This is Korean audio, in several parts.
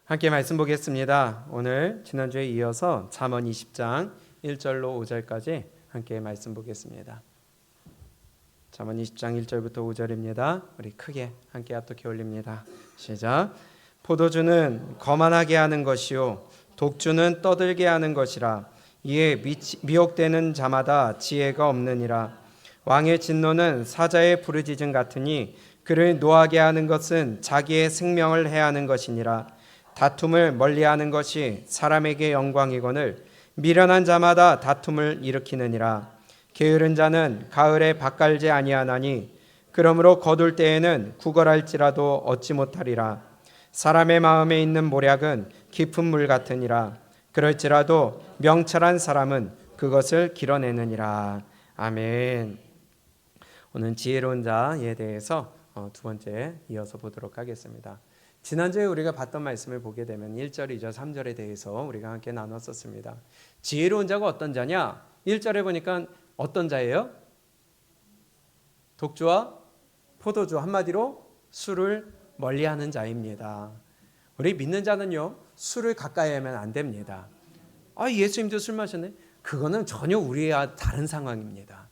함께 말씀 보겠습니다. 오늘 지난주에 이어서 잠언 20장 1절로 5절까지 함께 말씀 보겠습니다. 잠언 20장 1절부터 5절입니다. 우리 크게 함께 합독해 올립니다. 시작. 포도주는 거만하게 하는 것이요 독주는 떠들게 하는 것이라. 이에 미혹되는 자마다 지혜가 없느니라. 왕의 진노는 사자의 부르짖음 같으니 그를 노하게 하는 것은 자기의 생명을 해하는 것이니라. 다툼을 멀리하는 것이 사람에게 영광이거늘 미련한 자마다 다툼을 일으키느니라. 게으른 자는 가을에 밭갈지 아니하나니 그러므로 거둘 때에는 구걸할지라도 얻지 못하리라. 사람의 마음에 있는 모략은 깊은 물 같으니라. 그럴지라도 명철한 사람은 그것을 길어내느니라. 아멘. 오늘 지혜로운 자에 대해서 두 번째 이어서 보도록 하겠습니다. 지난주에 우리가 봤던 말씀을 보게 되면 1절, 2절, 3절에 대해서 우리가 함께 나눴었습니다. 지혜로운 자가 어떤 자냐? 1절에 보니까 어떤 자예요? 독주와 포도주, 한마디로 술을 멀리하는 자입니다. 우리 믿는 자는요, 술을 가까이 하면 안 됩니다. 예수님도 술 마셨네? 그거는 전혀 우리와 다른 상황입니다.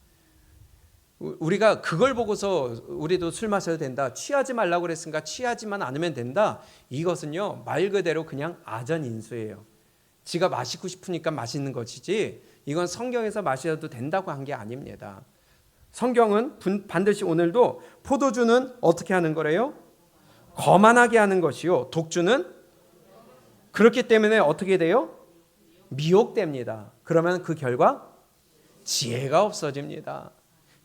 우리가 그걸 보고서 우리도 술 마셔도 된다, 취하지 말라고 그랬으니까 취하지만 않으면 된다, 이것은요 말 그대로 그냥 아전인수예요. 지가 마시고 싶으니까 마시는 것이지 이건 성경에서 마셔도 된다고 한 게 아닙니다. 성경은 반드시 오늘도 포도주는 어떻게 하는 거래요? 거만하게 하는 것이요 독주는 그렇기 때문에 어떻게 돼요? 미혹됩니다. 그러면 그 결과 지혜가 없어집니다.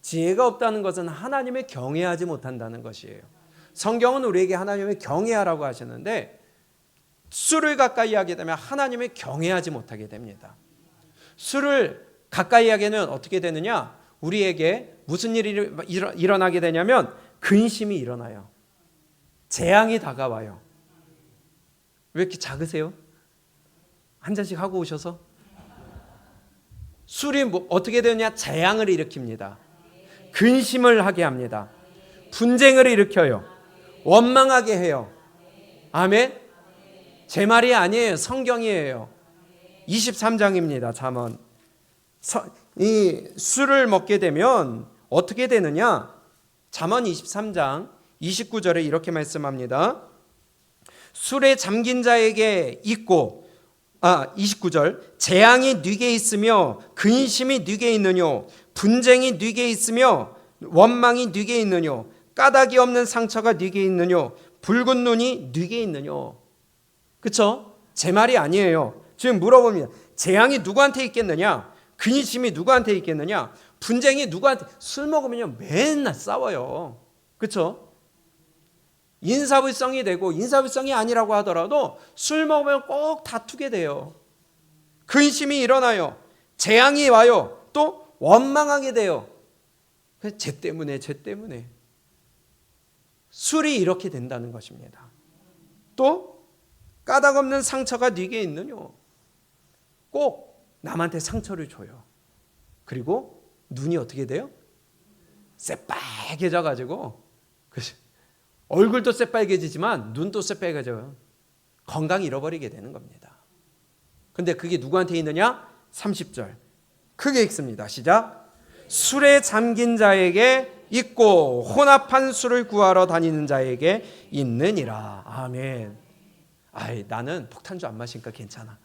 지혜가 없다는 것은 하나님을 경외하지 못한다는 것이에요. 성경은 우리에게 하나님을 경외하라고 하시는데 술을 가까이 하게 되면 하나님을 경외하지 못하게 됩니다. 술을 가까이 하게는 어떻게 되느냐? 우리에게 무슨 일이 일어나게 되냐면 근심이 일어나요. 재앙이 다가와요. 왜 이렇게 작으세요? 한 잔씩 하고 오셔서? 술이 어떻게 되느냐? 재앙을 일으킵니다. 근심을 하게 합니다. 분쟁을 일으켜요. 원망하게 해요. 아멘. 제 말이 아니에요. 성경이에요. 23장입니다. 잠언. 이 술을 먹게 되면 어떻게 되느냐? 잠언 23장 29절에 이렇게 말씀합니다. 술에 잠긴 자에게 있고 29절 재앙이 네게 있으며 근심이 네게 있느뇨 분쟁이 네게 있으며 원망이 네게 있느뇨 까닭이 없는 상처가 네게 있느뇨 붉은 눈이 네게 있느뇨. 그렇죠? 제 말이 아니에요. 지금 물어봅니다. 재앙이 누구한테 있겠느냐? 근심이 누구한테 있겠느냐? 분쟁이 누구한테? 술 먹으면요 맨날 싸워요. 그렇죠? 인사불성이 되고 인사불성이 아니라고 하더라도 술 먹으면 꼭 다투게 돼요. 근심이 일어나요. 재앙이 와요. 또 원망하게 돼요. 쟤 때문에 술이 이렇게 된다는 것입니다. 또 까닭 없는 상처가 네게 있느뇨. 꼭 남한테 상처를 줘요. 그리고 눈이 어떻게 돼요? 새빨개져 가지고 얼굴도 새빨개지지만 눈도 새빨개져요. 건강 잃어버리게 되는 겁니다. 근데 그게 누구한테 있느냐? 30절 크게 읽습니다. 시작. 술에 잠긴 자에게 있고 혼합한 술을 구하러 다니는 자에게 있느니라. 아멘. 나는 폭탄주 안 마시니까 괜찮아.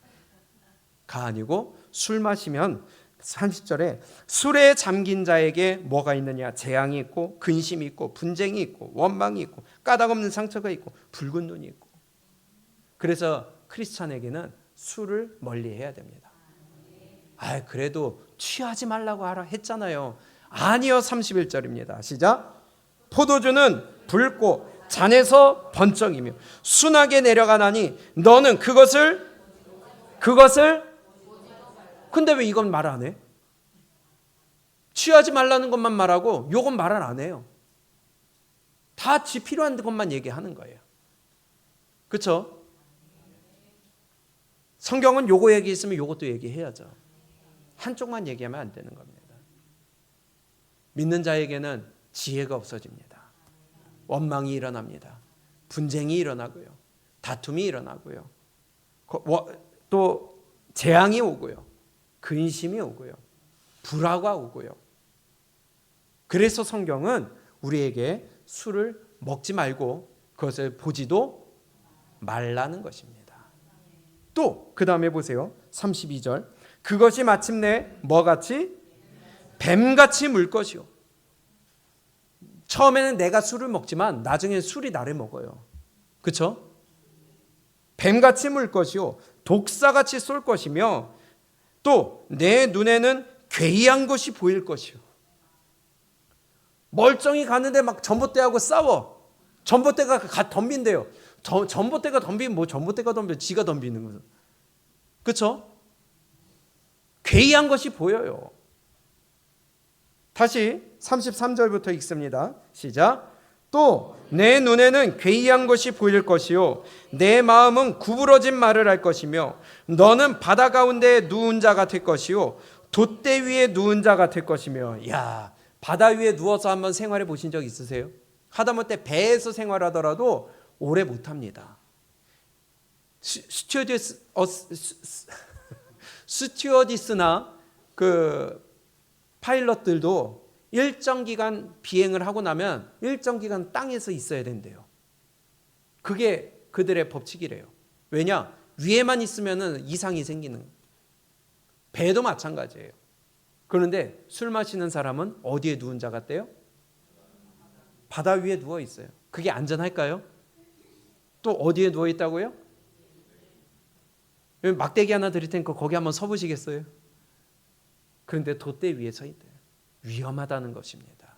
가 아니고 술 마시면 30절에 술에 잠긴 자에게 뭐가 있느냐? 재앙이 있고 근심이 있고 분쟁이 있고 원망이 있고 까닭 없는 상처가 있고 붉은 눈이 있고. 그래서 크리스찬에게는 술을 멀리해야 됩니다. 그래도 취하지 말라고 하라 했잖아요. 아니요. 31절입니다. 시작. 포도주는 붉고 잔에서 번쩍이며 순하게 내려가나니 너는 그것을 근데 왜 이건 말 안 해? 취하지 말라는 것만 말하고 요건 말을 안 해요. 다 지 필요한 것만 얘기하는 거예요. 그렇죠? 성경은 요거 얘기했으면 요것도 얘기해야죠. 한쪽만 얘기하면 안 되는 겁니다. 믿는 자에게는 지혜가 없어집니다. 원망이 일어납니다. 분쟁이 일어나고요. 다툼이 일어나고요. 또 재앙이 오고요. 근심이 오고요. 불화가 오고요. 그래서 성경은 우리에게 술을 먹지 말고 그것을 보지도 말라는 것입니다. 또 그 다음에 보세요. 32절. 그것이 마침내 뭐같이? 뱀같이 물 것이요. 처음에는 내가 술을 먹지만 나중에 술이 나를 먹어요. 그렇죠? 뱀같이 물 것이요 독사같이 쏠 것이며 또 내 눈에는 괴이한 것이 보일 것이요. 멀쩡히 가는데 막 전봇대하고 싸워. 전봇대가 덤빈대요. 전봇대가 덤비면 뭐 전봇대가 덤비면 지가 덤비는 거죠. 그렇죠? 괴이한 것이 보여요. 다시 33절부터 읽습니다. 시작. 또 내 눈에는 괴이한 것이 보일 것이요 내 마음은 구부러진 말을 할 것이며 너는 바다 가운데 누운 자 같을 것이요 돛대 위에 누운 자 같을 것이며. 야, 바다 위에 누워서 한번 생활해 보신 적 있으세요? 하다못해 배에서 생활하더라도 오래 못합니다. 스튜어디스나 그 파일럿들도 일정 기간 비행을 하고 나면 일정 기간 땅에서 있어야 된대요. 그게 그들의 법칙이래요. 왜냐? 위에만 있으면 이상이 생기는. 배도 마찬가지예요. 그런데 술 마시는 사람은 어디에 누운 자 같대요? 바다 위에 누워 있어요. 그게 안전할까요? 또 어디에 누워 있다고요? 막대기 하나 드릴 테니까 거기 한번 서보시겠어요? 그런데 돛대 위에 서 있대요. 위험하다는 것입니다.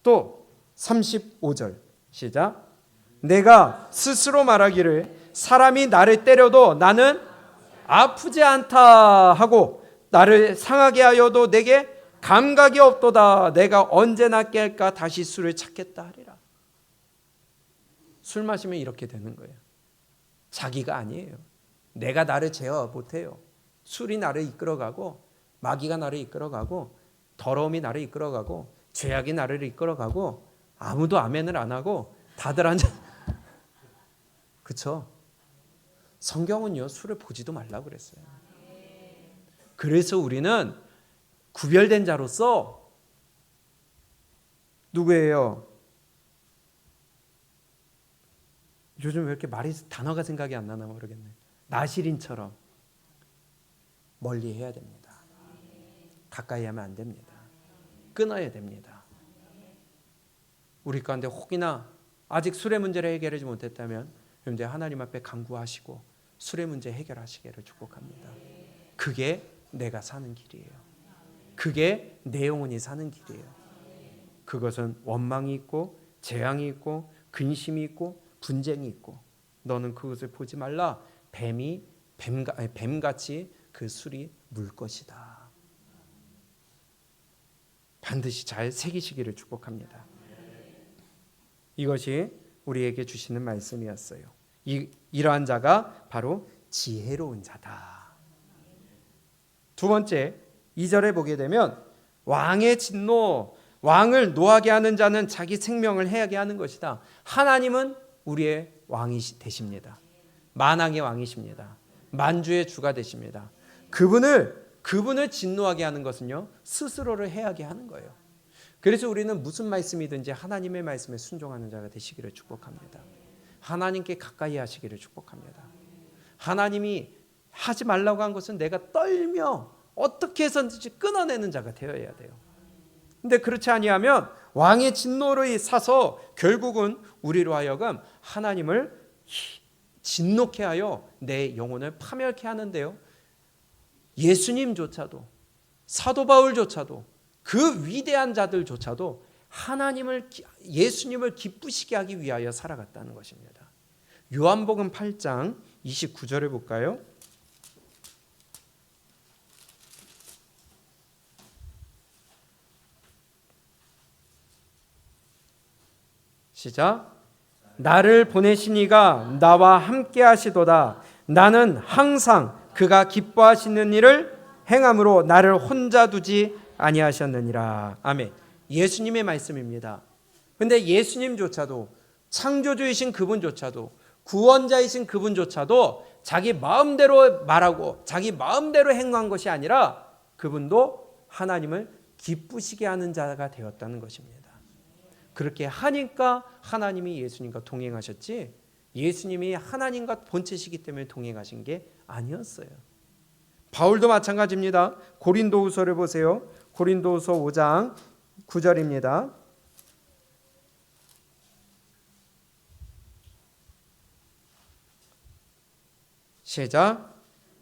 또 35절 시작. 내가 스스로 말하기를 사람이 나를 때려도 나는 아프지 않다 하고 나를 상하게 하여도 내게 감각이 없도다. 내가 언제나 깰까 다시 술을 찾겠다 하리라. 술 마시면 이렇게 되는 거예요. 자기가 아니에요. 내가 나를 제어 못해요. 술이 나를 이끌어가고 마귀가 나를 이끌어가고 더러움이 나를 이끌어가고 죄악이 나를 이끌어가고 아무도 아멘을 안 하고 다들 앉아. 그렇죠? 성경은요 술을 보지도 말라고 그랬어요. 그래서 우리는 구별된 자로서 누구예요? 요즘 왜 이렇게 단어가 생각이 안 나나 모르겠네. 나시린처럼 멀리 해야 됩니다. 가까이 하면 안 됩니다. 끊어야 됩니다. 우리 가운데 혹이나 아직 술의 문제를 해결하지 못했다면 여러분들 하나님 앞에 간구하시고 술의 문제 해결하시기를 축복합니다. 그게 내가 사는 길이에요. 그게 내 영혼이 사는 길이에요. 그것은 원망이 있고 재앙이 있고 근심이 있고 분쟁이 있고 너는 그것을 보지 말라. 뱀같이 그 술이 물 것이다. 반드시 잘 새기시기를 축복합니다. 이것이 우리에게 주시는 말씀이었어요. 이러한 자가 바로 지혜로운 자다. 두 번째 2절에 보게 되면 왕의 진노, 왕을 노하게 하는 자는 자기 생명을 해하게 하는 것이다. 하나님은 우리의 왕이 되십니다. 만왕의 왕이십니다. 만주의 주가 되십니다. 그분을 진노하게 하는 것은요 스스로를 해하게 하는 거예요. 그래서 우리는 무슨 말씀이든지 하나님의 말씀에 순종하는 자가 되시기를 축복합니다. 하나님께 가까이 하시기를 축복합니다. 하나님이 하지 말라고 한 것은 내가 떨며 어떻게 해서든지 끊어내는 자가 되어야 돼요. 근데 그렇지 아니하면 왕의 진노를 사서 결국은 우리로 하여금 하나님을 진노케 하여 내 영혼을 파멸케 하는데요. 예수님조차도 사도 바울조차도 그 위대한 자들조차도 예수님을 기쁘시게 하기 위하여 살아갔다는 것입니다. 요한복음 8장 29절을 볼까요? 시작. 나를 보내신 이가 나와 함께 하시도다. 나는 항상 그가 기뻐하시는 일을 행함으로 나를 혼자 두지 아니하셨느니라. 아멘. 예수님의 말씀입니다. 그런데 예수님조차도 창조주이신 그분조차도, 구원자이신 그분조차도 자기 마음대로 말하고 자기 마음대로 행한 것이 아니라 그분도 하나님을 기쁘시게 하는 자가 되었다는 것입니다. 그렇게 하니까 하나님이 예수님과 동행하셨지, 예수님이 하나님과 본체시기 때문에 동행하신 게 아니었어요. 바울도 마찬가지입니다. 고린도후서를 보세요. 고린도후서 5장 9절입니다. 시작.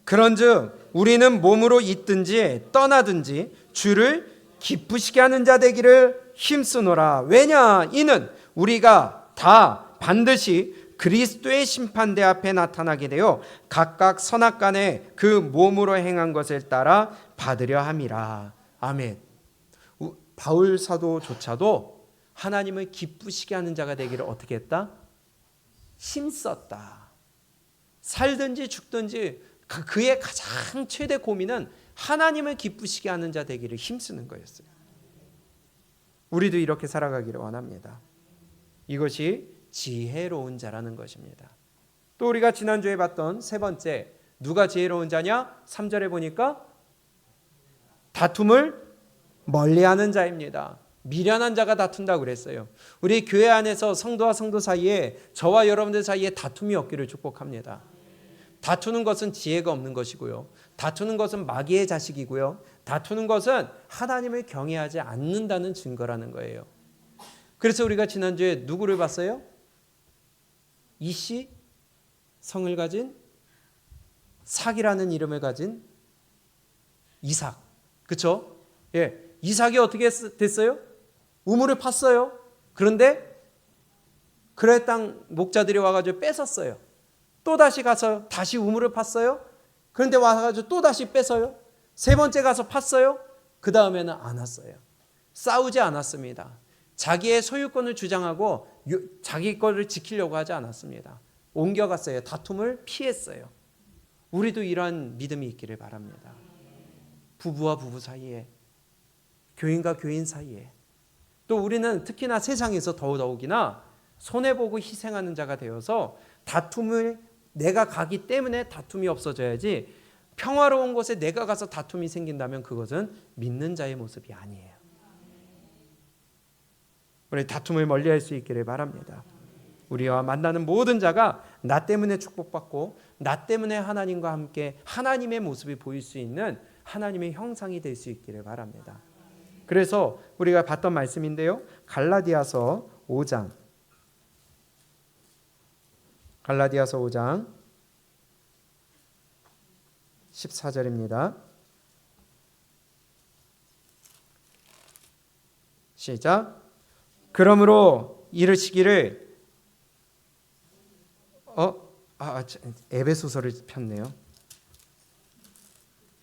그런즉 우리는 몸으로 있든지 떠나든지 주를 기쁘시게 하는 자 되기를 힘쓰노라. 왜냐? 이는 우리가 다 반드시 그리스도의 심판대 앞에 나타나게 되어 각각 선악간에 그 몸으로 행한 것을 따라 받으려 함이라. 아멘. 바울 사도조차도 하나님을 기쁘시게 하는 자가 되기를 어떻게 했다? 힘썼다. 살든지 죽든지 그의 가장 최대 고민은 하나님을 기쁘시게 하는 자 되기를 힘쓰는 거였어요. 우리도 이렇게 살아가기를 원합니다. 이것이 지혜로운 자라는 것입니다. 또 우리가 지난주에 봤던 세 번째, 누가 지혜로운 자냐? 3절에 보니까 다툼을 멀리하는 자입니다. 미련한 자가 다툰다고 그랬어요. 우리 교회 안에서 성도와 성도 사이에, 저와 여러분들 사이에 다툼이 없기를 축복합니다. 다투는 것은 지혜가 없는 것이고요. 다투는 것은 마귀의 자식이고요. 다투는 것은 하나님을 경외하지 않는다는 증거라는 거예요. 그래서 우리가 지난주에 누구를 봤어요? 이씨 성을 가진, 삭이라는 이름을 가진 이삭. 그렇죠? 예. 이삭이 어떻게 됐어요? 우물을 팠어요. 그런데 그레 땅 목자들이 와가지고 뺏었어요. 또 다시 가서 다시 우물을 팠어요. 그런데 와가지고 또 다시 뺏어요. 세 번째 가서 팠어요. 그 다음에는 안 왔어요. 싸우지 않았습니다. 자기의 소유권을 주장하고 자기 거를 지키려고 하지 않았습니다. 옮겨갔어요. 다툼을 피했어요. 우리도 이러한 믿음이 있기를 바랍니다. 부부와 부부 사이에, 교인과 교인 사이에, 또 우리는 특히나 세상에서 더더욱이나 손해보고 희생하는 자가 되어서 다툼을 내가 가기 때문에 다툼이 없어져야지, 평화로운 곳에 내가 가서 다툼이 생긴다면 그것은 믿는 자의 모습이 아니에요. 우리 다툼을 멀리할 수 있기를 바랍니다. 우리와 만나는 모든 자가 나 때문에 축복받고 나 때문에 하나님과 함께 하나님의 모습이 보일 수 있는 하나님의 형상이 될 수 있기를 바랍니다. 그래서 우리가 봤던 말씀인데요. 갈라디아서 5장 14절입니다. 시작. 그러므로 이르시기를 에베소서를 폈네요.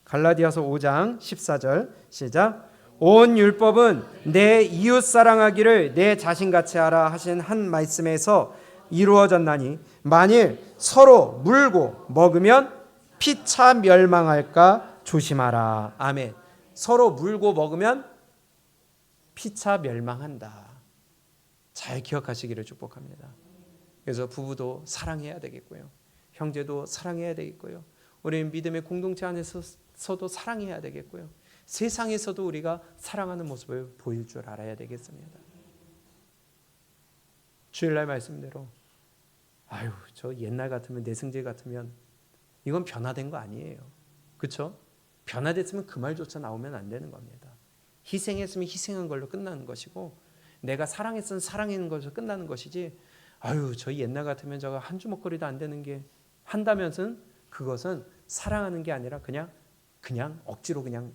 갈라디아서 5장 14절 시작. 온 율법은 내 이웃 사랑하기를 내 자신같이 하라 하신 한 말씀에서 이루어졌나니 만일 서로 물고 먹으면 피차 멸망할까 조심하라. 아멘. 서로 물고 먹으면 피차 멸망한다. 잘 기억하시기를 축복합니다. 그래서 부부도 사랑해야 되겠고요. 형제도 사랑해야 되겠고요. 우리는 믿음의 공동체 안에서도 사랑해야 되겠고요. 세상에서도 우리가 사랑하는 모습을 보일 줄 알아야 되겠습니다. 주일날 말씀대로 저 옛날 같으면, 내 성질 같으면 이건 변화된 거 아니에요. 그렇죠? 변화됐으면 그 말조차 나오면 안 되는 겁니다. 희생했으면 희생한 걸로 끝나는 것이고, 내가 사랑했으면 사랑하는 것으로 끝나는 것이지, 저 옛날 같으면 저거 한 주먹거리도 안 되는 게 한다면은 그것은 사랑하는 게 아니라 그냥 억지로 그냥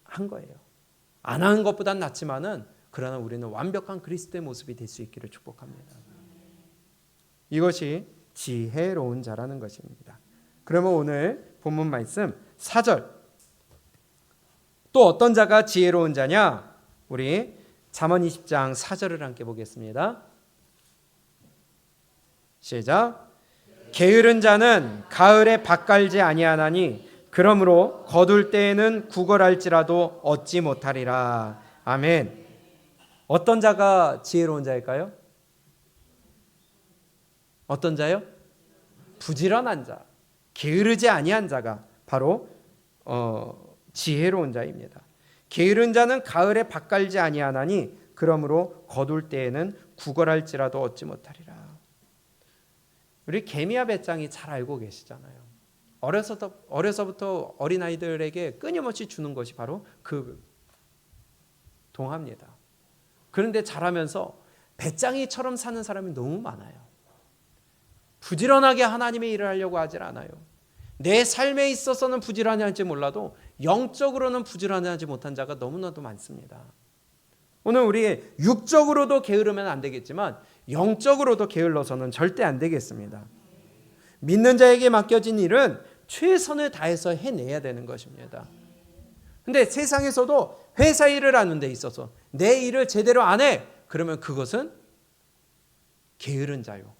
한 거예요. 안 하는 것보단 낫지만은, 그러나 우리는 완벽한 그리스도의 모습이 될 수 있기를 축복합니다. 이것이 지혜로운 자라는 것입니다. 그러면 오늘 본문 말씀 4절, 또 어떤 자가 지혜로운 자냐? 우리 잠언 20장 4절을 함께 보겠습니다. 시작. 게으른 자는 가을에 밭 갈지 아니하나니 그러므로 거둘 때에는 구걸할지라도 얻지 못하리라. 아멘. 어떤 자가 지혜로운 자일까요? 어떤 자요? 부지런한 자, 게으르지 아니한 자가 바로 지혜로운 자입니다. 게으른 자는 가을에 밭갈지 아니하나니 그러므로 거둘 때에는 구걸할지라도 얻지 못하리라. 우리 개미와 배짱이 잘 알고 계시잖아요. 어려서부터 어린아이들에게 끊임없이 주는 것이 바로 그 동화입니다. 그런데 자라면서 배짱이처럼 사는 사람이 너무 많아요. 부지런하게 하나님의 일을 하려고 하질 않아요. 내 삶에 있어서는 부지런할지 몰라도 영적으로는 부지런하지 못한 자가 너무나도 많습니다. 오늘 우리 육적으로도 게으르면 안 되겠지만 영적으로도 게을러서는 절대 안 되겠습니다. 믿는 자에게 맡겨진 일은 최선을 다해서 해내야 되는 것입니다. 근데 세상에서도 회사 일을 하는 데 있어서 내 일을 제대로 안 해. 그러면 그것은 게으른 자요.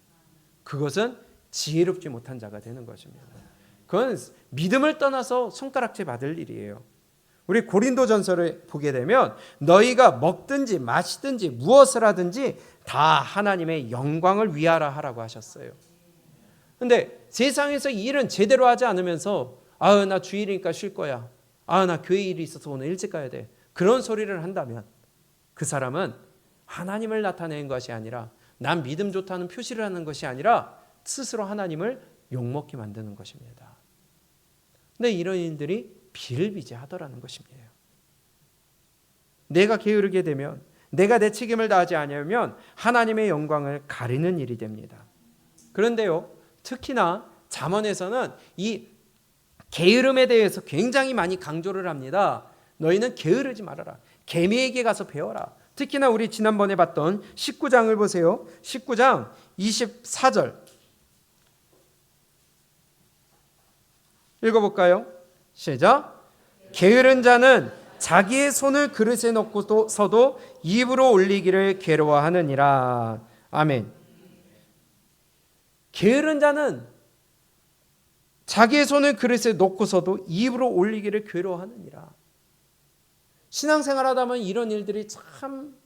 그것은 지혜롭지 못한 자가 되는 것입니다. 그건 믿음을 떠나서 손가락질 받을 일이에요. 우리 고린도전서를 보게 되면 너희가 먹든지 마시든지 무엇을 하든지 다 하나님의 영광을 위하라 하라고 하셨어요. 근데 세상에서 일은 제대로 하지 않으면서 나 주일이니까 쉴 거야. 나 교회 일이 있어서 오늘 일찍 가야 돼. 그런 소리를 한다면 그 사람은 하나님을 나타내는 것이 아니라 난 믿음 좋다는 표시를 하는 것이 아니라 스스로 하나님을 욕먹게 만드는 것입니다. 근데 이런 일들이 비일비재하더라는 것입니다. 내가 게으르게 되면 내가 내 책임을 다하지 않으면 하나님의 영광을 가리는 일이 됩니다. 그런데요, 특히나 잠언에서는 이 게으름에 대해서 굉장히 많이 강조를 합니다. 너희는 게으르지 말아라. 개미에게 가서 배워라. 특히나 우리 지난번에 봤던 19장을 보세요. 19장 24절 읽어볼까요? 시작. 게으른 자는 자기의 손을 그릇에 넣고서도 입으로 올리기를 괴로워하느니라. 아멘. 게으른 자는 자기의 손을 그릇에 넣고서도 입으로 올리기를 괴로워하느니라. 신앙생활하다 보면 이런 일들이 참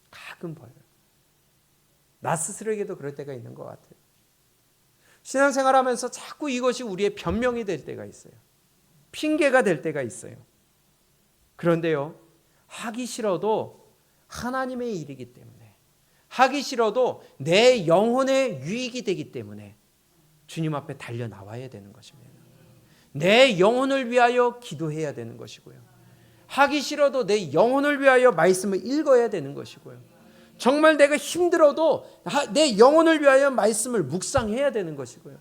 가끔 보여요. 나 스스로에게도 그럴 때가 있는 것 같아요. 신앙생활하면서 자꾸 이것이 우리의 변명이 될 때가 있어요. 핑계가 될 때가 있어요. 그런데요, 하기 싫어도 하나님의 일이기 때문에, 하기 싫어도 내 영혼의 유익이 되기 때문에 주님 앞에 달려 나와야 되는 것입니다. 내 영혼을 위하여 기도해야 되는 것이고요. 하기 싫어도 내 영혼을 위하여 말씀을 읽어야 되는 것이고요. 정말 내가 힘들어도 내 영혼을 위하여 말씀을 묵상해야 되는 것이고요.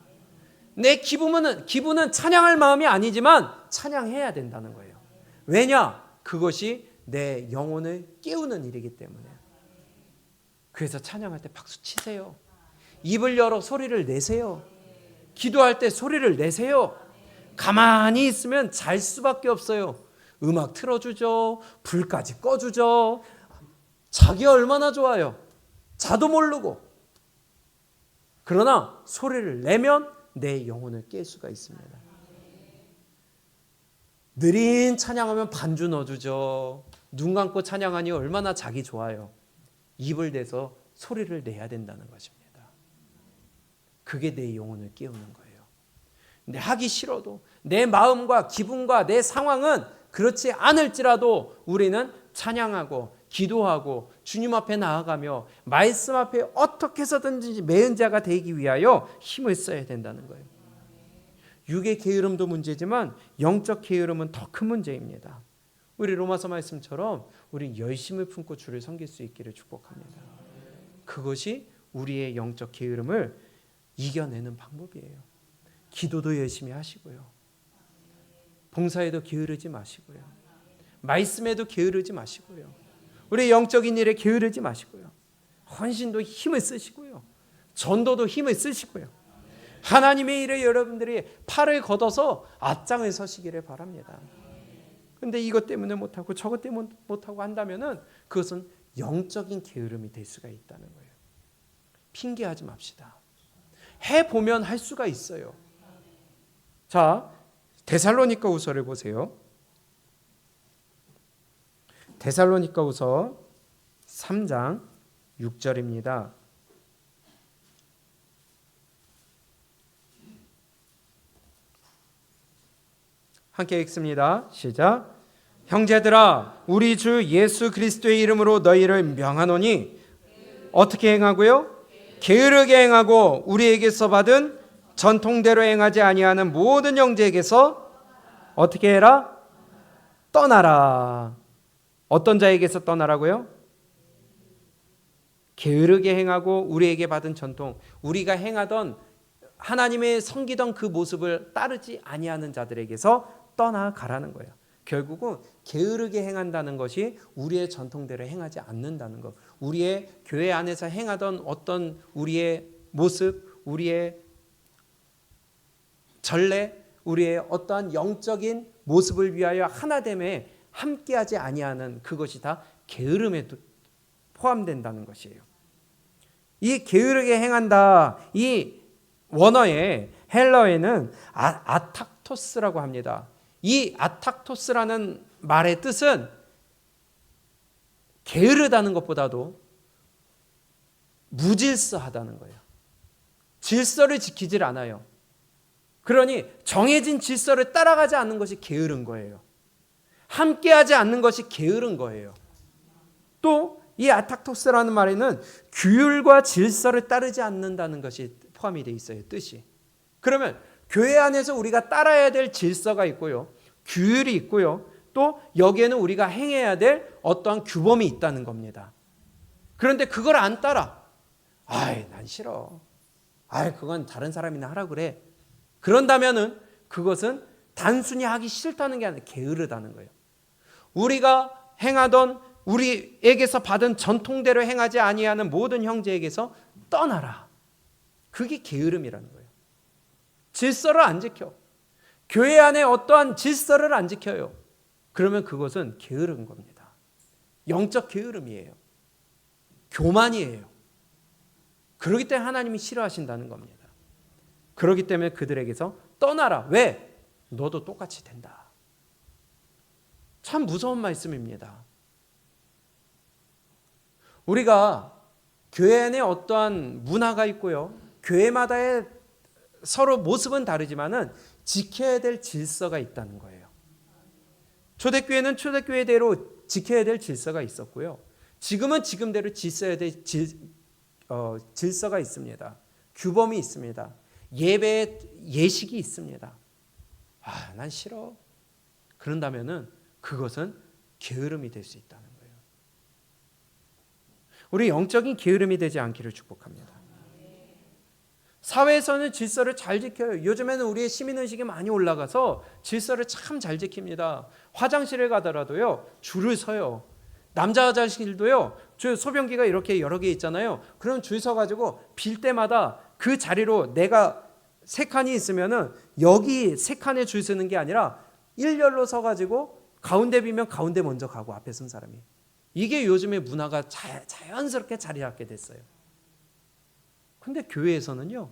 내 기분은 찬양할 마음이 아니지만 찬양해야 된다는 거예요. 왜냐? 그것이 내 영혼을 깨우는 일이기 때문에. 그래서 찬양할 때 박수 치세요. 입을 열어 소리를 내세요. 기도할 때 소리를 내세요. 가만히 있으면 잘 수밖에 없어요. 음악 틀어주죠. 불까지 꺼주죠. 자기 얼마나 좋아요. 자도 모르고. 그러나 소리를 내면 내 영혼을 깰 수가 있습니다. 느린 찬양하면 반주 넣어주죠. 눈 감고 찬양하니 얼마나 자기 좋아요. 입을 대서 소리를 내야 된다는 것입니다. 그게 내 영혼을 깨우는 거예요. 근데 하기 싫어도 내 마음과 기분과 내 상황은 그렇지 않을지라도 우리는 찬양하고 기도하고 주님 앞에 나아가며 말씀 앞에 어떻게 해서든지 매은 자가 되기 위하여 힘을 써야 된다는 거예요. 육의 게으름도 문제지만 영적 게으름은 더 큰 문제입니다. 우리 로마서 말씀처럼 우리 열심을 품고 주를 섬길 수 있기를 축복합니다. 그것이 우리의 영적 게으름을 이겨내는 방법이에요. 기도도 열심히 하시고요. 봉사에도 게으르지 마시고요. 말씀에도 게으르지 마시고요. 우리 영적인 일에 게으르지 마시고요. 헌신도 힘을 쓰시고요. 전도도 힘을 쓰시고요. 하나님의 일에 여러분들이 팔을 걷어서 앞장을 서시기를 바랍니다. 그런데 이것 때문에 못하고 저것 때문에 못하고 한다면 그것은 영적인 게으름이 될 수가 있다는 거예요. 핑계하지 맙시다. 해보면 할 수가 있어요. 자, 데살로니가후서를 보세요. 데살로니가후서 3장 6절입니다. 함께 읽습니다. 시작. 형제들아, 우리 주 예수 그리스도의 이름으로 너희를 명하노니 어떻게 행하고요? 게으르게 행하고 우리에게서 받은 전통대로 행하지 아니하는 모든 형제에게서 어떻게 해라? 떠나라. 어떤 자에게서 떠나라고요? 게으르게 행하고 우리에게 받은 전통, 우리가 행하던 하나님의 섬기던 그 모습을 따르지 아니하는 자들에게서 떠나가라는 거예요. 결국은 게으르게 행한다는 것이 우리의 전통대로 행하지 않는다는 것, 우리의 교회 안에서 행하던 어떤 우리의 모습, 우리의 전례, 우리의 어떠한 영적인 모습을 위하여 하나됨에 함께하지 아니하는 그것이 다 게으름에 포함된다는 것이에요. 이 게으르게 행한다, 이 원어의 헬러에는 아탁토스라고 합니다. 이 아탁토스라는 말의 뜻은 게으르다는 것보다도 무질서하다는 거예요. 질서를 지키질 않아요. 그러니 정해진 질서를 따라가지 않는 것이 게으른 거예요. 함께하지 않는 것이 게으른 거예요. 또 이 아탁토스라는 말에는 규율과 질서를 따르지 않는다는 것이 포함이 되어 있어요. 뜻이. 그러면 교회 안에서 우리가 따라야 될 질서가 있고요. 규율이 있고요. 또 여기에는 우리가 행해야 될 어떠한 규범이 있다는 겁니다. 그런데 그걸 안 따라. 아이, 난 싫어. 아이, 그건 다른 사람이나 하라 그래. 그런다면은 그것은 단순히 하기 싫다는 게 아니라 게으르다는 거예요. 우리가 행하던 우리에게서 받은 전통대로 행하지 아니하는 모든 형제에게서 떠나라. 그게 게으름이라는 거예요. 질서를 안 지켜. 교회 안에 어떠한 질서를 안 지켜요. 그러면 그것은 게으른 겁니다. 영적 게으름이에요. 교만이에요. 그렇기 때문에 하나님이 싫어하신다는 겁니다. 그렇기 때문에 그들에게서 떠나라. 왜? 너도 똑같이 된다. 참 무서운 말씀입니다. 우리가 교회 안에 어떠한 문화가 있고요. 교회마다의 서로 모습은 다르지만은 지켜야 될 질서가 있다는 거예요. 초대교회는 초대교회대로 지켜야 될 질서가 있었고요. 지금은 지금대로 지켜야 될 질서가 있습니다. 규범이 있습니다. 예배의 예식이 있습니다. 아, 난 싫어. 그런다면은 그것은 게으름이 될 수 있다는 거예요. 우리 영적인 게으름이 되지 않기를 축복합니다. 사회에서는 질서를 잘 지켜요. 요즘에는 우리의 시민의식이 많이 올라가서 질서를 참 잘 지킵니다. 화장실에 가더라도요, 줄을 서요. 남자 화장실도요, 소변기가 이렇게 여러 개 있잖아요. 그럼 줄 서가지고 빌 때마다 그 자리로 내가 세 칸이 있으면은 여기 세 칸에 줄 서는 게 아니라 일렬로 서가지고 가운데 비면 가운데 먼저 가고 앞에 선 사람이. 이게 요즘의 문화가 자연스럽게 자리 잡게 됐어요. 근데 교회에서는요,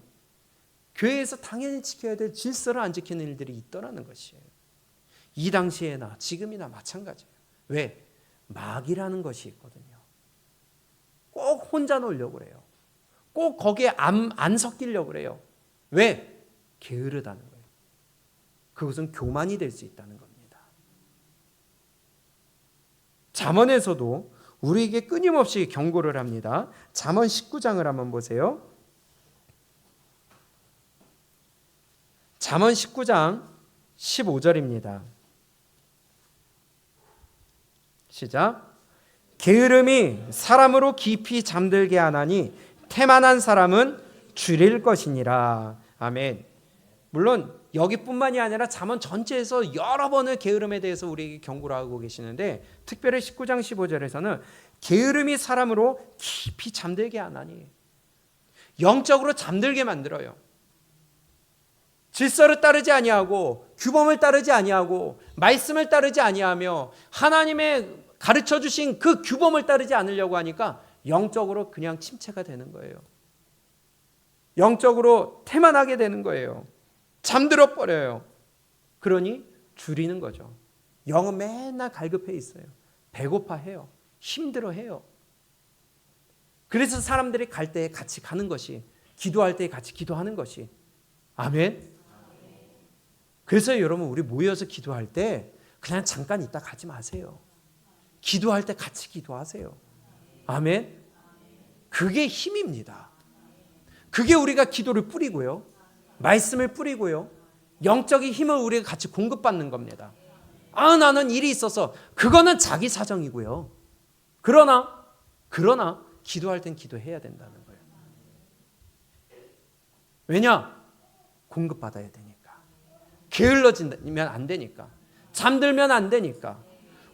교회에서 당연히 지켜야 될 질서를 안 지키는 일들이 있더라는 것이에요. 이 당시에나 지금이나 마찬가지예요. 왜? 마귀라는 것이 있거든요. 꼭 혼자 놀려고 그래요. 꼭 거기에 안 섞이려고 그래요. 왜? 게으르다는 거예요. 그것은 교만이 될 수 있다는 겁니다. 잠언에서도 우리에게 끊임없이 경고를 합니다. 잠언 19장을 한번 보세요. 잠언 19장 15절입니다. 시작. 게으름이 사람으로 깊이 잠들게 하나니 태만한 사람은 줄일 것이니라. 아멘. 물론 여기뿐만이 아니라 잠언 전체에서 여러 번의 게으름에 대해서 우리에게 경고를 하고 계시는데, 특별히 19장 15절에서는 게으름이 사람으로 깊이 잠들게 하나니, 영적으로 잠들게 만들어요. 질서를 따르지 아니하고 규범을 따르지 아니하고 말씀을 따르지 아니하며 하나님의 가르쳐 주신 그 규범을 따르지 않으려고 하니까 영적으로 그냥 침체가 되는 거예요. 영적으로 태만하게 되는 거예요. 잠들어 버려요. 그러니 줄이는 거죠. 영은 맨날 갈급해 있어요. 배고파해요. 힘들어해요. 그래서 사람들이 갈 때 같이 가는 것이, 기도할 때 같이 기도하는 것이, 아멘. 그래서 여러분 우리 모여서 기도할 때 그냥 잠깐 있다 가지 마세요. 기도할 때 같이 기도하세요. 아멘. 그게 힘입니다. 그게 우리가 기도를 뿌리고요. 말씀을 뿌리고요. 영적인 힘을 우리가 같이 공급받는 겁니다. 나는 일이 있어서 그거는 자기 사정이고요. 그러나 기도할 땐 기도해야 된다는 거예요. 왜냐? 공급받아야 되니까. 게을러지면 안 되니까. 잠들면 안 되니까.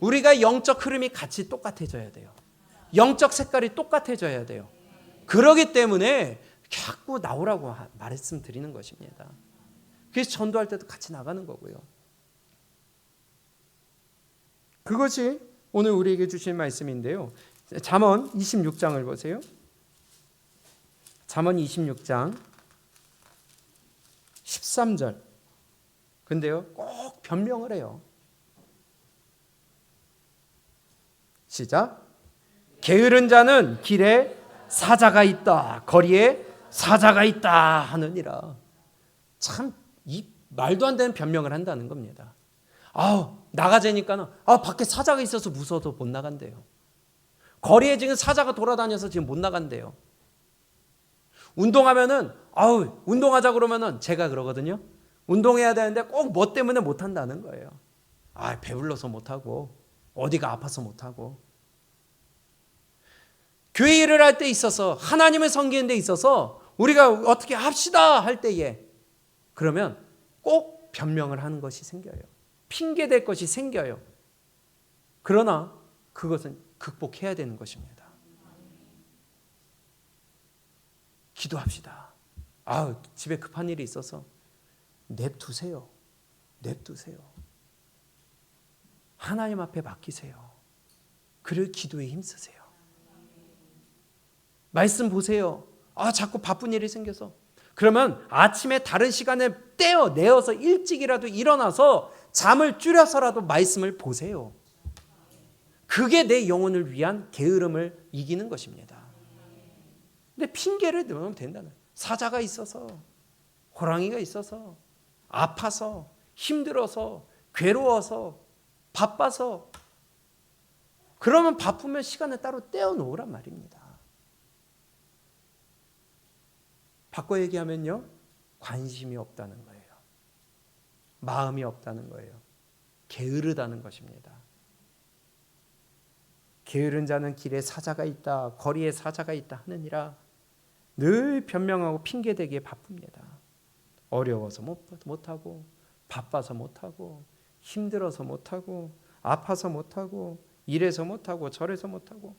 우리가 영적 흐름이 같이 똑같아져야 돼요. 영적 색깔이 똑같아져야 돼요. 그러기 때문에 자꾸 나오라고 말씀드리는 것입니다. 그래서 전도할 때도 같이 나가는 거고요. 그것이 오늘 우리에게 주신 말씀인데요. 잠언 26장을 보세요. 잠언 26장 13절. 근데요, 꼭 변명을 해요. 시작. 게으른 자는 길에 사자가 있다. 거리에 사자가 있다 하느니라. 참 이 말도 안 되는 변명을 한다는 겁니다. 나가자니까는 밖에 사자가 있어서 무서워서 못 나간대요. 거리에 지금 사자가 돌아다녀서 지금 못 나간대요. 운동하면은 운동하자 그러면은 제가 그러거든요. 운동해야 되는데 꼭 뭐 때문에 못 한다는 거예요. 배불러서 못 하고 어디가 아파서 못 하고. 교회 일을 할 때 있어서 하나님을 섬기는 데 있어서 우리가 어떻게 합시다 할 때에 그러면 꼭 변명을 하는 것이 생겨요. 핑계댈 것이 생겨요. 그러나 그것은 극복해야 되는 것입니다. 기도합시다. 집에 급한 일이 있어서 냅두세요. 하나님 앞에 맡기세요. 그리고 기도에 힘쓰세요. 말씀 보세요. 자꾸 바쁜 일이 생겨서. 그러면 아침에 다른 시간에 떼어내어서 일찍이라도 일어나서 잠을 줄여서라도 말씀을 보세요. 그게 내 영혼을 위한 게으름을 이기는 것입니다. 근데 핑계를 넣으면 된다는. 사자가 있어서, 호랑이가 있어서, 아파서, 힘들어서, 괴로워서, 바빠서. 그러면 바쁘면 시간을 따로 떼어놓으란 말입니다. 바꿔 얘기하면요, 관심이 없다는 거예요. 마음이 없다는 거예요. 게으르다는 것입니다. 게으른 자는 길에 사자가 있다, 거리에 사자가 있다 하느니라. 늘 변명하고 핑계대기에 바쁩니다. 어려워서 못하고, 바빠서 못하고, 힘들어서 못하고, 아파서 못하고, 이래서 못하고, 저래서 못하고.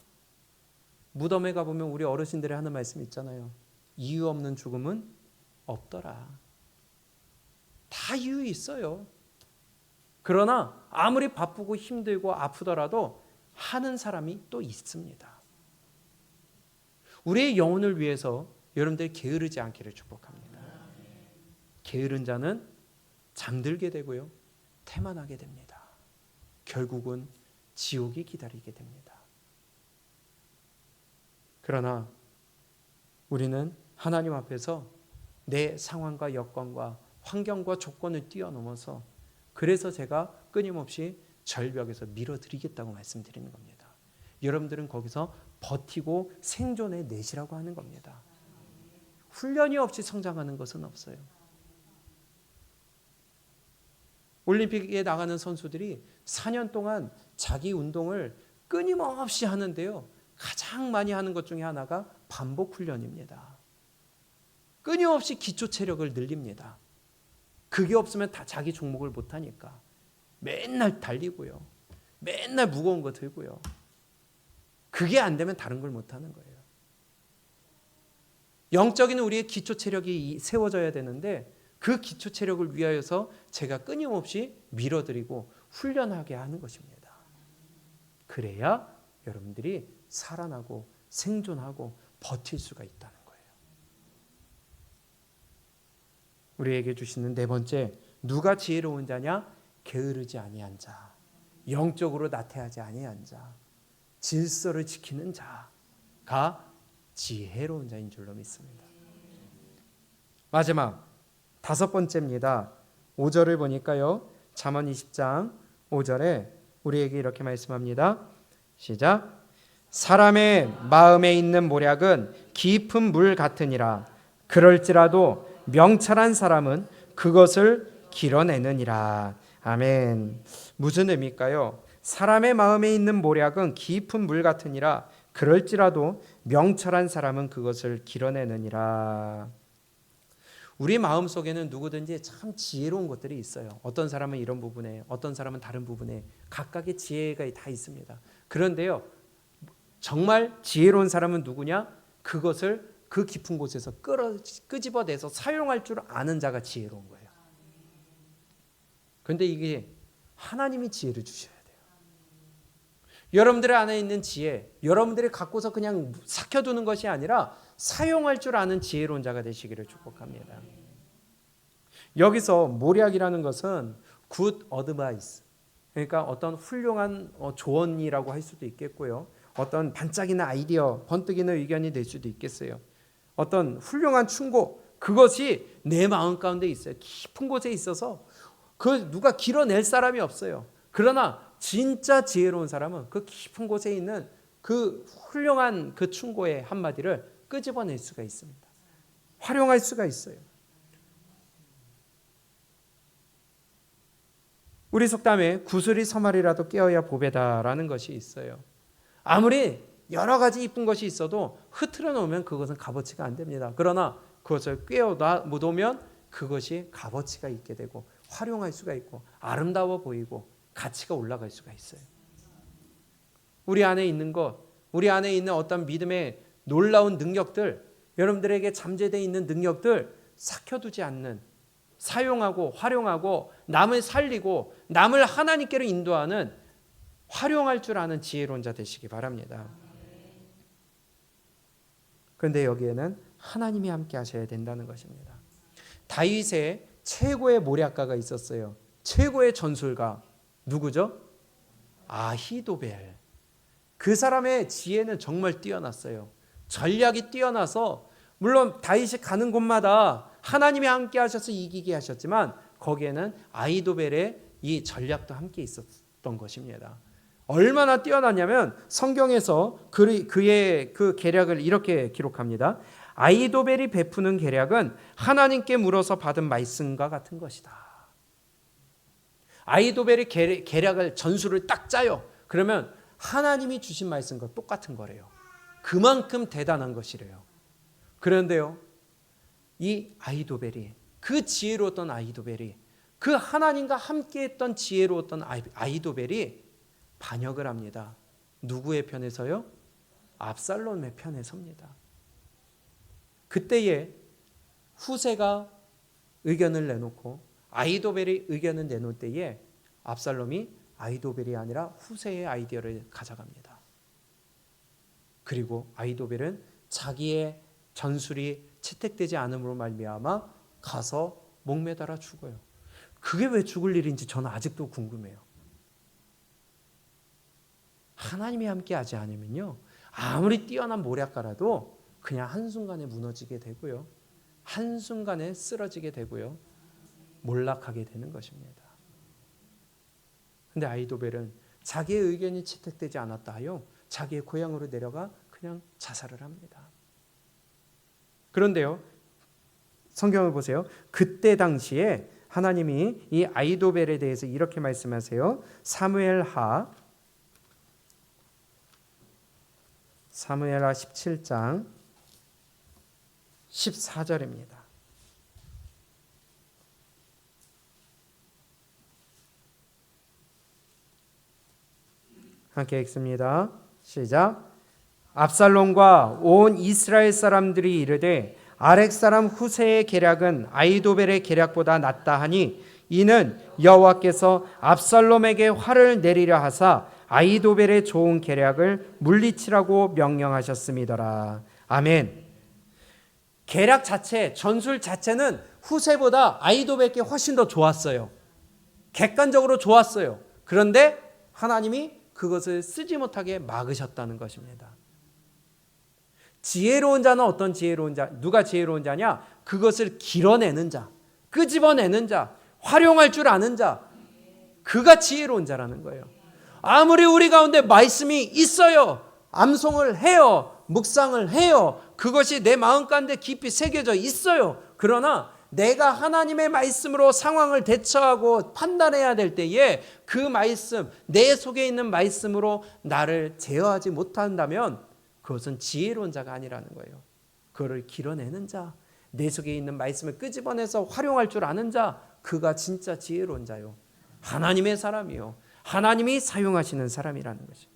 무덤에 가보면 우리 어르신들이 하는 말씀 있잖아요. 이유 없는 죽음은 없더라. 다 이유 있어요. 그러나 아무리 바쁘고 힘들고 아프더라도 하는 사람이 또 있습니다. 우리의 영혼을 위해서 여러분들이 게으르지 않기를 축복합니다. 게으른 자는 잠들게 되고요, 태만하게 됩니다. 결국은 지옥이 기다리게 됩니다. 그러나 우리는 하나님 앞에서 내 상황과 여건과 환경과 조건을 뛰어넘어서, 그래서 제가 끊임없이 절벽에서 밀어드리겠다고 말씀드리는 겁니다. 여러분들은 거기서 버티고 생존해 내시라고 하는 겁니다. 훈련이 없이 성장하는 것은 없어요. 올림픽에 나가는 선수들이 4년 동안 자기 운동을 끊임없이 하는데요, 가장 많이 하는 것 중에 하나가 반복 훈련입니다. 끊임없이 기초 체력을 늘립니다. 그게 없으면 다 자기 종목을 못하니까 맨날 달리고요, 맨날 무거운 거 들고요. 그게 안 되면 다른 걸 못하는 거예요. 영적인 우리의 기초 체력이 세워져야 되는데, 그 기초 체력을 위하여서 제가 끊임없이 밀어드리고 훈련하게 하는 것입니다. 그래야 여러분들이 살아나고 생존하고 버틸 수가 있다는 거예요. 우리에게 주시는 네 번째, 누가 지혜로운 자냐? 게으르지 아니한 자, 영적으로 나태하지 아니한 자, 질서를 지키는 자가 지혜로운 자인 줄로 믿습니다. 마지막 5번째입니다. 5절을 보니까요. 잠언 20장 5절에 우리에게 이렇게 말씀합니다. 시작. 사람의 마음에 있는 모략은 깊은 물 같으니라. 그럴지라도 명철한 사람은 그것을 길어내느니라. 아멘. 무슨 의미일까요? 사람의 마음에 있는 모략은 깊은 물 같으니라. 그럴지라도 명철한 사람은 그것을 길어내느니라. 우리 마음속에는 누구든지 참 지혜로운 것들이 있어요. 어떤 사람은 이런 부분에, 어떤 사람은 다른 부분에 각각의 지혜가 다 있습니다. 그런데요, 정말 지혜로운 사람은 누구냐? 그것을 그 깊은 곳에서 끄집어내서 사용할 줄 아는 자가 지혜로운 거예요. 그런데 이게 하나님이 지혜를 주셔야 돼요. 여러분들 안에 있는 지혜, 여러분들이 갖고서 그냥 삭혀두는 것이 아니라 사용할 줄 아는 지혜로운 자가 되시기를 축복합니다. 여기서 모략이라는 것은 good advice, 그러니까 어떤 훌륭한 조언이라고 할 수도 있겠고요. 어떤 반짝이는 아이디어, 번뜩이는 의견이 될 수도 있겠어요. 어떤 훌륭한 충고, 그것이 내 마음 가운데 있어요. 깊은 곳에 있어서 그 누가 길어낼 사람이 없어요. 그러나 진짜 지혜로운 사람은 그 깊은 곳에 있는 그 훌륭한 그 충고의 한마디를 끄집어낼 수가 있습니다. 활용할 수가 있어요. 우리 속담에 구슬이 서말이라도 깨어야 보배다라는 것이 있어요. 아무리 여러 가지 이쁜 것이 있어도 흐트러 놓으면 그것은 값어치가 안 됩니다. 그러나 그것을 꿰어놓으면 그것이 값어치가 있게 되고 활용할 수가 있고 아름다워 보이고 가치가 올라갈 수가 있어요. 우리 안에 있는 것, 우리 안에 있는 어떤 믿음의 놀라운 능력들, 여러분들에게 잠재되어 있는 능력들 삭혀두지 않는, 사용하고 활용하고 남을 살리고 남을 하나님께로 인도하는, 활용할 줄 아는 지혜로운 자 되시기 바랍니다. 그런데 여기에는 하나님이 함께 하셔야 된다는 것입니다. 다윗의 최고의 모략가가 있었어요. 최고의 전술가 누구죠? 아히도벨. 그 사람의 지혜는 정말 뛰어났어요. 전략이 뛰어나서 물론 다윗이 가는 곳마다 하나님이 함께 하셔서 이기게 하셨지만 거기에는 아히도벨의 이 전략도 함께 있었던 것입니다. 얼마나 뛰어났냐면 성경에서 그의 그 계략을 이렇게 기록합니다. 아히도벨이 베푸는 계략은 하나님께 물어서 받은 말씀과 같은 것이다. 아히도벨이 계략을 전술을 딱 짜요. 그러면 하나님이 주신 말씀과 똑같은 거래요. 그만큼 대단한 것이래요. 그런데요, 이 아히도벨이, 그 지혜로웠던 아히도벨이, 그 하나님과 함께했던 지혜로웠던 아히도벨이 반역을 합니다. 누구의 편에 서요? 압살롬의 편에 섭니다. 그때에 후세가 의견을 내놓고 아히도벨이 의견을 내놓을 때에 압살롬이 아히도벨이 아니라 후세의 아이디어를 가져갑니다. 그리고 아히도벨은 자기의 전술이 채택되지 않음으로 말미암아 가서 목매달아 죽어요. 그게 왜 죽을 일인지 저는 아직도 궁금해요. 하나님이 함께 하지 않으면요, 아무리 뛰어난 모략가라도 그냥 한순간에 무너지게 되고요, 한순간에 쓰러지게 되고요, 몰락하게 되는 것입니다. 근데 아히도벨은 자기의 의견이 채택되지 않았다 하여 자기의 고향으로 내려가 그냥 자살을 합니다. 그런데요, 성경을 보세요. 그때 당시에 하나님이 이 아히도벨에 대해서 이렇게 말씀하세요. 사무엘하 17장 14절입니다. 함께 읽습니다. 시작. 압살롬과 온 이스라엘 사람들이 이르되 아렉 사람 후세의 계략은 아히도벨의 계략보다 낫다 하니 이는 여호와께서 압살롬에게 화를 내리려 하사 아히도벨의 좋은 계략을 물리치라고 명령하셨음이더라. 아멘. 계략 자체, 전술 자체는 후세보다 아히도벨께 훨씬 더 좋았어요. 객관적으로 좋았어요. 그런데 하나님이 그것을 쓰지 못하게 막으셨다는 것입니다. 지혜로운 자는 어떤 지혜로운 자? 누가 지혜로운 자냐? 그것을 길어내는 자, 끄집어내는 자, 활용할 줄 아는 자, 그가 지혜로운 자라는 거예요. 아무리 우리 가운데 말씀이 있어요. 암송을 해요. 묵상을 해요. 그것이 내 마음 가운데 깊이 새겨져 있어요. 그러나 내가 하나님의 말씀으로 상황을 대처하고 판단해야 될 때에 그 말씀, 내 속에 있는 말씀으로 나를 제어하지 못한다면 그것은 지혜로운 자가 아니라는 거예요. 그거를 길어내는 자, 내 속에 있는 말씀을 끄집어내서 활용할 줄 아는 자, 그가 진짜 지혜로운 자요. 하나님의 사람이요. 하나님이 사용하시는 사람이라는 것이죠.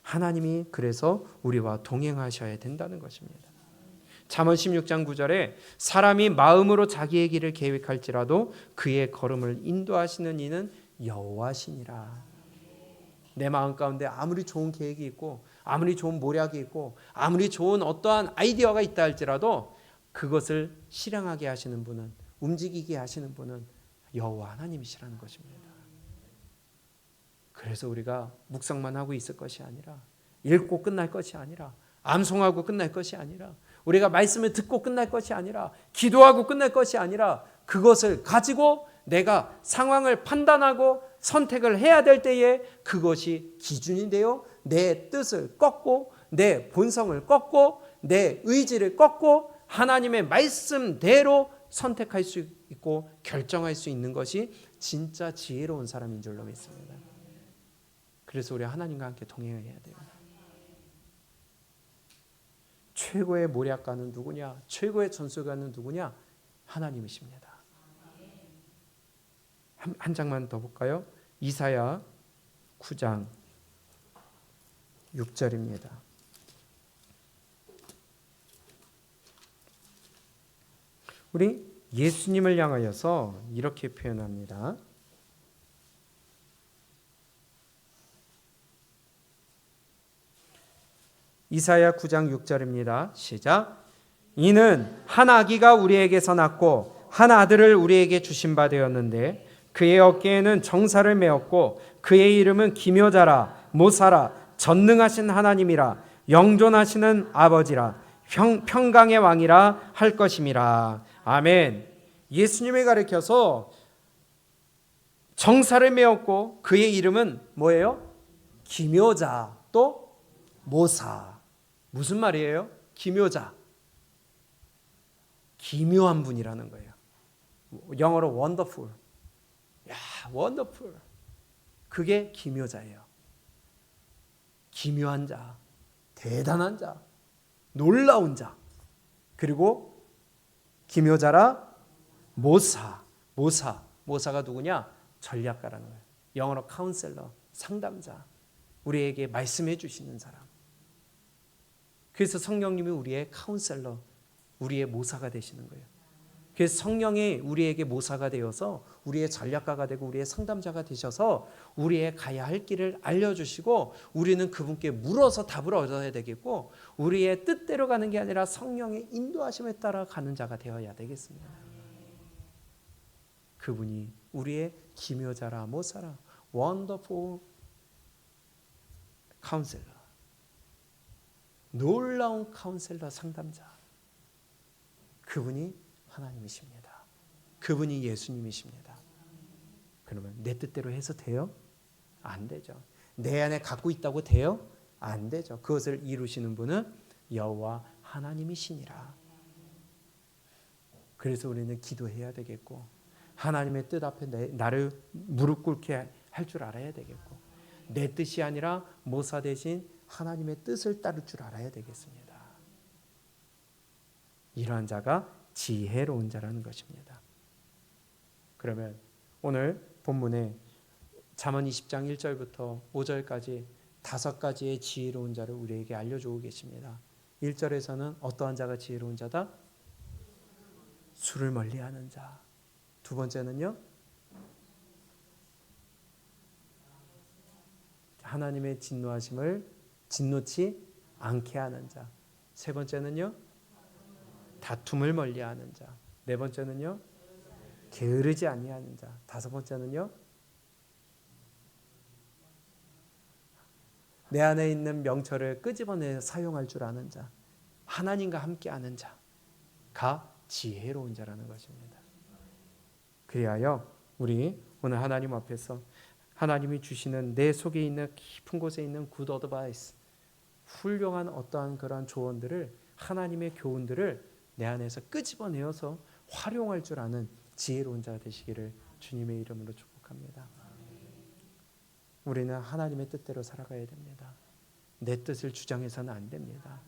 하나님이 그래서 우리와 동행하셔야 된다는 것입니다. 잠언 16장 9절에 사람이 마음으로 자기의 길을 계획할지라도 그의 걸음을 인도하시는 이는 여호와시니라. 내 마음 가운데 아무리 좋은 계획이 있고 아무리 좋은 모략이 있고 아무리 좋은 어떠한 아이디어가 있다 할지라도 그것을 실행하게 하시는 분은, 움직이게 하시는 분은 여호와 하나님이시라는 것입니다. 그래서 우리가 묵상만 하고 있을 것이 아니라, 읽고 끝날 것이 아니라, 암송하고 끝날 것이 아니라, 우리가 말씀을 듣고 끝날 것이 아니라, 기도하고 끝날 것이 아니라, 그것을 가지고 내가 상황을 판단하고 선택을 해야 될 때에 그것이 기준이 되어 내 뜻을 꺾고 내 본성을 꺾고 내 의지를 꺾고 하나님의 말씀대로 선택할 수 있고 결정할 수 있는 것이 진짜 지혜로운 사람인 줄로 믿습니다. 그래서 우리 하나님과 함께 동행해야 돼요. 최고의 모략가는 누구냐? 최고의 전술가는 누구냐? 하나님이십니다. 한 장만 더 볼까요? 이사야 9장 6절입니다. 우리 예수님을 향하여서 이렇게 표현합니다. 이사야 9장 6절입니다. 시작. 이는 한 아기가 우리에게서 낳고 한 아들을 우리에게 주신 바 되었는데 그의 어깨에는 정사를 메었고 그의 이름은 기묘자라 모사라 전능하신 하나님이라 영존하시는 아버지라 평강의 왕이라 할 것임이라. 아멘. 예수님을 가리켜서 정사를 메었고 그의 이름은 뭐예요? 기묘자 또 모사. 무슨 말이에요? 기묘자. 기묘한 분이라는 거예요. 영어로 wonderful. 야, wonderful. 그게 기묘자예요. 기묘한 자, 대단한 자, 놀라운 자. 그리고 기묘자라 모사. 모사가 누구냐? 전략가라는 거예요. 영어로 카운셀러, 상담자. 우리에게 말씀해 주시는 사람. 그래서 성령님이 우리의 카운셀러, 우리의 모사가 되시는 거예요. 그래서 성령이 우리에게 모사가 되어서 우리의 전략가가 되고 우리의 상담자가 되셔서 우리의 가야 할 길을 알려주시고 우리는 그분께 물어서 답을 얻어야 되겠고 우리의 뜻대로 가는 게 아니라 성령의 인도하심에 따라 가는 자가 되어야 되겠습니다. 그분이 우리의 기묘자라 모사라 원더풀 카운셀러, 놀라운 카운셀러 상담자, 그분이 하나님이십니다. 그분이 예수님이십니다. 그러면 내 뜻대로 해서 돼요? 안 되죠. 내 안에 갖고 있다고 돼요? 안 되죠. 그것을 이루시는 분은 여호와 하나님이시니라. 그래서 우리는 기도해야 되겠고 하나님의 뜻 앞에 나를 무릎 꿇게 할 줄 알아야 되겠고 내 뜻이 아니라 모사 대신 하나님의 뜻을 따를 줄 알아야 되겠습니다. 이러한 자가 지혜로운 자라는 것입니다. 그러면 오늘 본문에 잠언 20장 1절부터 5절까지 5가지의 지혜로운 자를 우리에게 알려주고 계십니다. 1절에서는 어떠한 자가 지혜로운 자다? 술을 멀리하는 자. 두 번째는요? 하나님의 진노하심을 진노치 않게 하는 자. 세 번째는요? 다툼을 멀리하는 자. 네 번째는요? 게으르지 아니하는 자. 다섯 번째는요? 내 안에 있는 명철을 끄집어내 사용할 줄 아는 자. 하나님과 함께하는 자가 지혜로운 자라는 것입니다. 그리하여 우리 오늘 하나님 앞에서 하나님이 주시는 내 속에 있는 깊은 곳에 있는 굿 어드바이스, 훌륭한 어떠한 그러한 조언들을, 하나님의 교훈들을 내 안에서 끄집어내어서 활용할 줄 아는 지혜로운 자 되시기를 주님의 이름으로 축복합니다. 우리는 하나님의 뜻대로 살아가야 됩니다. 내 뜻을 주장해서는 안 됩니다.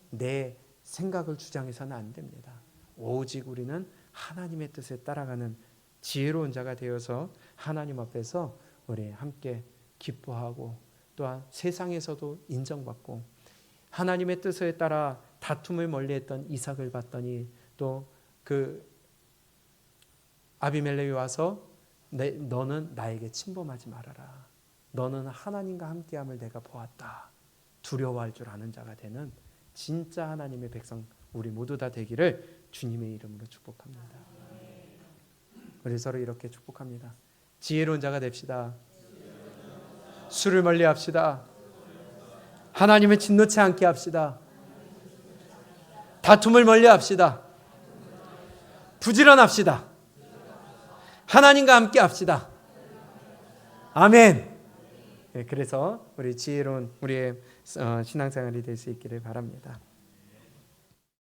내 생각을 주장해서는 안 됩니다. 오직 우리는 하나님의 뜻에 따라가는 지혜로운 자가 되어서 하나님 앞에서 우리 함께 기뻐하고 또한 세상에서도 인정받고, 하나님의 뜻에 따라 다툼을 멀리했던 이삭을 봤더니 또 그 아비멜렉이 와서 너는 나에게 침범하지 말아라. 너는 하나님과 함께함을 내가 보았다. 두려워할 줄 아는 자가 되는 진짜 하나님의 백성 우리 모두 다 되기를 주님의 이름으로 축복합니다. 우리 서로 이렇게 축복합니다. 지혜로운 자가 됩시다. 술을 멀리합시다. 하나님을 짓놓지 않게 합시다. 다툼을 멀리합시다. 부지런합시다. 하나님과 함께 합시다. 아멘. 그래서 우리 지혜로운 우리의 신앙생활이 될 수 있기를 바랍니다.